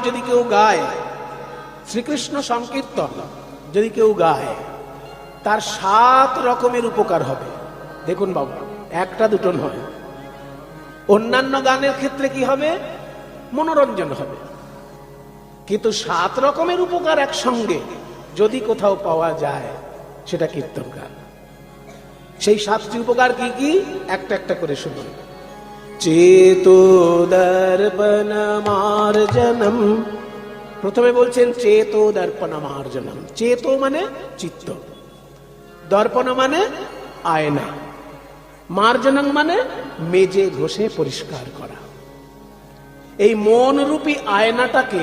যদি কেউ গায়, শ্রীকৃষ্ণ সংকীর্তন যদি কেউ গায়, তার 7 রকমের উপকার হবে। দেখুন বাবা, একটা দুটো নয়। অন্যান্য গানের ক্ষেত্রে কি হবে? মনোরঞ্জন হবে, কিন্তু 7 রকমের উপকার একসঙ্গে যদি কোথাও পাওয়া যায়, সেটা কীর্তন গান। সেই 7টি উপকার কি কি? একটা একটা করে শুনুন। চেতো দর্পণ মার্জনম। প্রথমে বলছেন চেতো দর্পণ মার্জনম। চেতো মানে চিত্ত, দর্পণ মানে আয়না, মার্জনম মানে মেজে ঘষে পরিষ্কার করা। এই মন রূপী আয়নাটাকে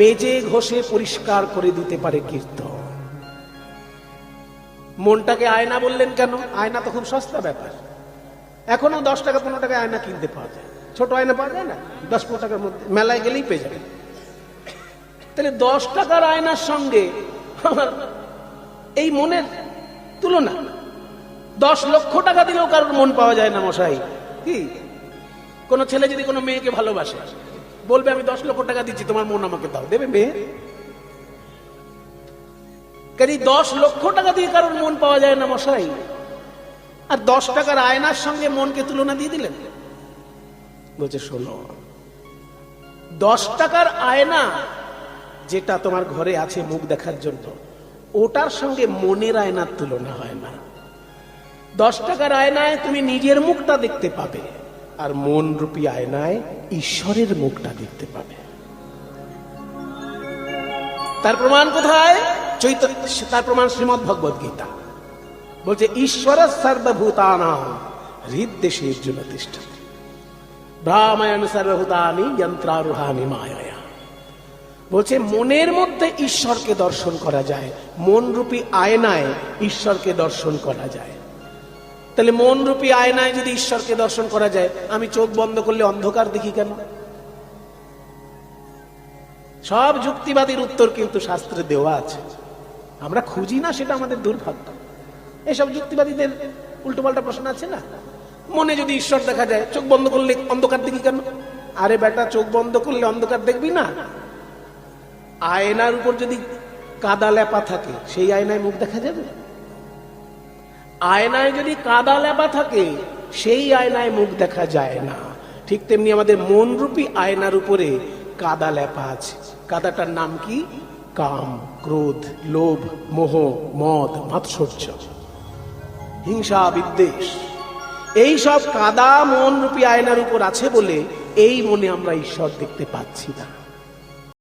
মেজে ঘষে পরিষ্কার করে দিতে পারে কীর্তন। মনটাকে আয়না বললেন কেন? আয়না তো খুব সস্তা ব্যাপার। এখনো 10 টাকা 15 টাকায় আয়না কিনতে পাওয়া যায়, ছোট আয়না পাওয়া যায় না? 10-15 টাকার মধ্যে মেলায় গেলেই পেয়ে যাবে। তাহলে 10 টাকার আয়নার সঙ্গে আমার এই মনের তুলনা। 10 লক্ষ টাকা দিলেও কারোর মন পাওয়া যায় না মশাই। কি কোন ছেলে যদি কোনো মেয়েকে ভালোবাসে, বলবে আমি 10 লক্ষ টাকা দিচ্ছি, তোমার মন আমাকে দাও, দেবে মেয়ে? কাজে 10 লক্ষ টাকা দিয়ে কারোর মন পাওয়া যায় না মশাই, আর 10 টাকার আয়নার সঙ্গে মনকে তুলনা দিয়ে দিলেন। বলছে শোনো, 10 টাকার আয়না যেটা তোমার ঘরে আছে মুখ দেখার জন্য, ওটার সঙ্গে মনের আয়নার তুলনা হয় না। 10 টাকার আয়নায় তুমি নিজের মুখটা দেখতে পাবে, আর মন রূপী আয়নায় ঈশ্বরের মুখটা দেখতে পাবে। তার প্রমাণ কোথায়? তার প্রমাণ শ্রীমদ্ ভগবদ গীতা বলছে ঈশ্বর সর্বভূতানাং হৃদ্দেশে অর্জুন তিষ্ঠতি ভ্রামায়ণ সর্বভূতানি যন্ত্রারূঢ়ানি মায়া। বলছে মনের মধ্যে ঈশ্বরকে দর্শন করা যায়, মন রূপী আয়নায় ঈশ্বরকে দর্শন করা যায়। তাহলে মন রূপী আয়নায় যদি ঈশ্বরকে দর্শন করা যায়, আমি চোখ বন্ধ করলে অন্ধকার দেখি কেন? সব যুক্তিবাদীর উত্তর কিন্তু শাস্ত্রে দেওয়া আছে, আমরা খুঁজি না, সেটা আমাদের দুর্ভাগ্য। এসব যুক্তিবাদীদের উল্টোপাল্টা প্রশ্ন আছে না। মনে যদি ঈশ্বর দেখা যায়, চোখ বন্ধ করলে অন্ধকার দেখি কেন? আরে বেটা, চোখ বন্ধ করলে অন্ধকার দেখবি না? আয়নার উপর যদি কাদা লেপা থাকে, সেই আয়নায় মুখ দেখা যাবে? আয়নায় যদি কাদা লেপা থাকে, সেই আয়নায় মুখ দেখা যায় না। ঠিক তেমনি আমাদের মন রূপী আয়নার উপরে কাদা লেপা আছে। কাদাটার নাম কি? কাম, ক্রোধ, লোভ, মোহ, মদ, মাৎসর্য, হিংসা, বিদ্বেষ। এই সব কাদা মন রূপী আয়নার উপর আছে বলে এই মনে আমরা ঈশ্বর দেখতে পাচ্ছি না।